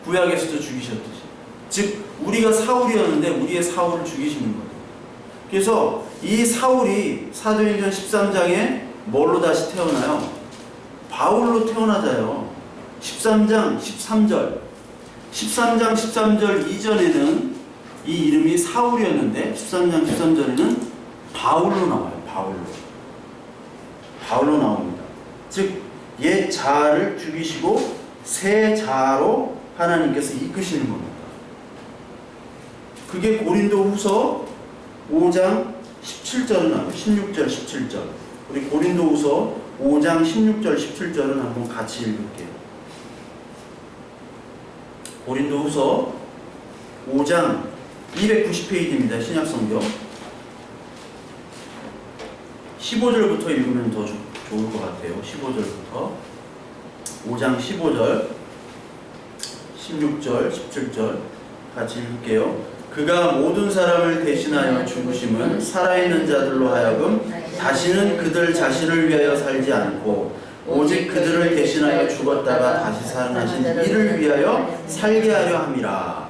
구약에서도 죽이셨듯이. 즉 우리가 사울이었는데 우리의 사울을 죽이시는 거예요. 그래서 이 사울이 사도행전 13장에 뭘로 다시 태어나요? 바울로 태어나자요. 13장 13절 13절 이전에는 이 이름이 사울이었는데 13장 13절에는 바울로 나와요. 바울로 나옵니다. 즉 옛 자아를 죽이시고 새 자아로 하나님께서 이끄시는 겁니다. 그게 고린도후서 5장 17절은 나와요. 16절 17절. 우리 고린도후서 5장 16절 17절은 한번 같이 읽을게요. 고린도후서 5장 290페이지입니다. 신약성경 15절부터 읽으면 더 좋을 것 같아요. 15절부터 5장 15절 16절 17절 같이 읽을게요. 그가 모든 사람을 대신하여 죽으심은 살아있는 자들로 하여금 다시는 그들 자신을 위하여 살지 않고 오직 그들을 대신하여 죽었다가 다시 살아나신 이를 위하여 살게 하려 함이라.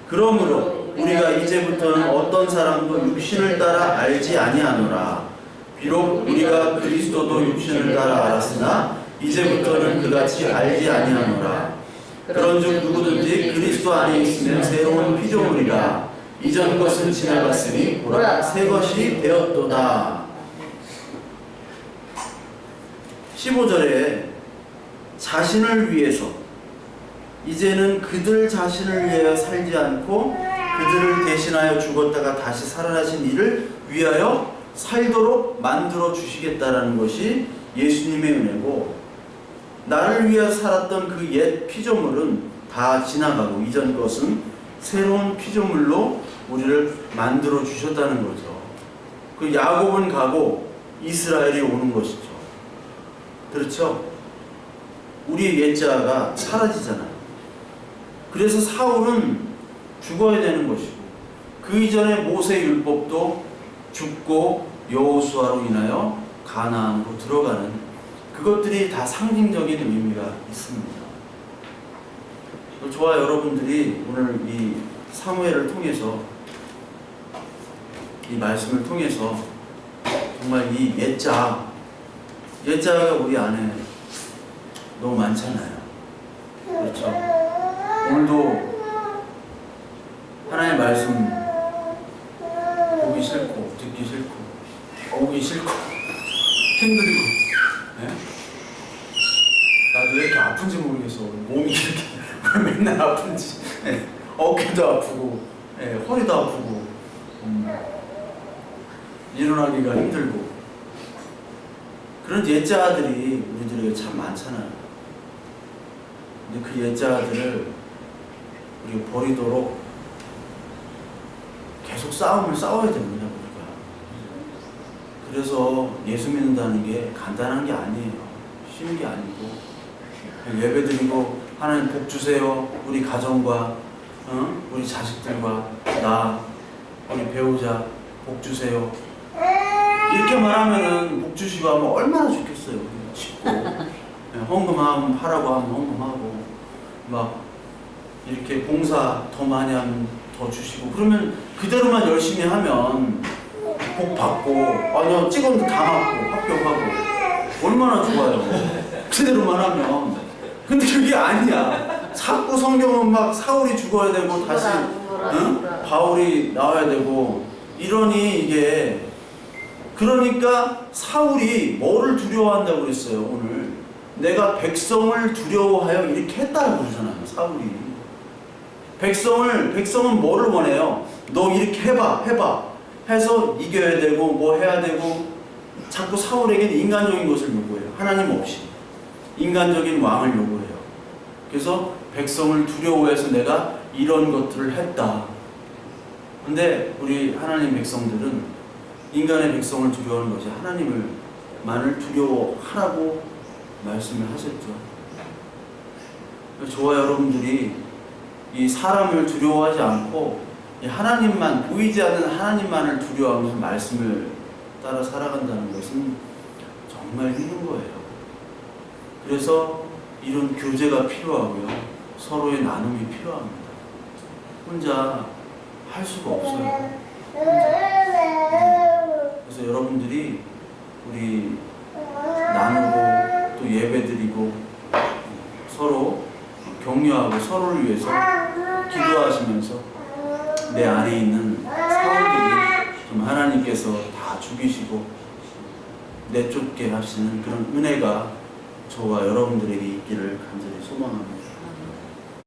그러므로 우리가 이제부터는 어떤 사람도 육신을 따라 알지 아니하노라. 비록 우리가 그리스도도 육신을 따라 알았으나 이제부터는 그같이 알지 아니하노라. 그런즉 누구든지 그리스도 안에 있으면 새로운 피조물이라. 이전 것은 지나갔으니 보라 새 것이 되었도다. 15절에 자신을 위해서, 이제는 그들 자신을 위하여 살지 않고 그들을 대신하여 죽었다가 다시 살아나신 이를 위하여 살도록 만들어 주시겠다라는 것이 예수님의 은혜고, 나를 위해 살았던 그 옛 피조물은 다 지나가고 이전 것은 새로운 피조물로 우리를 만들어 주셨다는 거죠. 그 야곱은 가고 이스라엘이 오는 것이죠. 그렇죠? 우리의 옛자가 사라지잖아요. 그래서 사울은 죽어야 되는 것이고, 그 이전에 모세 율법도 죽고 여호수아로 인하여 가나안으로 들어가는, 그것들이 다 상징적인 의미가 있습니다. 저와 여러분들이 오늘 이 사무엘을 통해서, 이 말씀을 통해서 정말 이 옛자가 우리 안에 너무 많잖아요. 그렇죠? 오늘도 하나님의 말씀 보기 싫고, 듣기 싫고, 오기 싫고, 힘들고, 네? 나도 왜 이렇게 아픈지 모르겠어. 몸이 이렇게 왜 맨날 아픈지. 네. 어깨도 아프고, 네. 허리도 아프고, 일어나기가 힘들고. 그런 옛자들이 우리들에게 참 많잖아요. 근데 그 옛자들을 우리가 버리도록 계속 싸워야 됩니다, 우리가. 그래서 예수 믿는다는 게 간단한 게 아니에요. 쉬운 게 아니고, 예배 드리고 하나님 복 주세요. 우리 가정과 우리 자식들과 우리 배우자 복 주세요. 이렇게 말하면은 복 주시고 하면 얼마나 좋겠어요. 쉽고 헌금하면 하라고 하면 헌금하고, 막 이렇게 봉사 더 많이 하면 더 주시고, 그러면 그대로만 열심히 하면 복 받고, 아니요 찍었는데 다 맞고 합격하고 얼마나 좋아요. 그대로만 하면. 근데 그게 아니야. 자꾸 성경은 막 사울이 죽어야 되고 다시 바울이 나와야 되고 이러니 이게. 그러니까 사울이 뭐를 두려워한다고 그랬어요. 오늘 내가 백성을 두려워하여 이렇게 했다고 그러잖아요. 사울이 백성은 뭐를 원해요? 너 이렇게 해봐 해서 이겨야 되고 뭐 해야 되고, 자꾸 사울에게는 인간적인 것을 요구해요. 하나님 없이 인간적인 왕을 요구해요. 그래서 백성을 두려워해서 내가 이런 것들을 했다. 근데 우리 하나님 백성들은 인간의 백성을 두려워하는 것이 하나님을만을 두려워하라고 말씀을 하셨죠. 저와 여러분들이 이 사람을 두려워하지 않고 이 하나님만, 보이지 않는 하나님만을 두려워하면서 말씀을 따라 살아간다는 것은 정말 힘든 거예요. 그래서 이런 교제가 필요하고요, 서로의 나눔이 필요합니다. 혼자 할 수가 없어요. 그래서 여러분들이 우리 나누고 또 예배드리고 서로 격려하고 서로를 위해서 기도하시면서 내 안에 있는 사울들이 좀 하나님께서 다 죽이시고 내쫓게 하시는 그런 은혜가 저와 여러분들에게 있기를 간절히 소망합니다.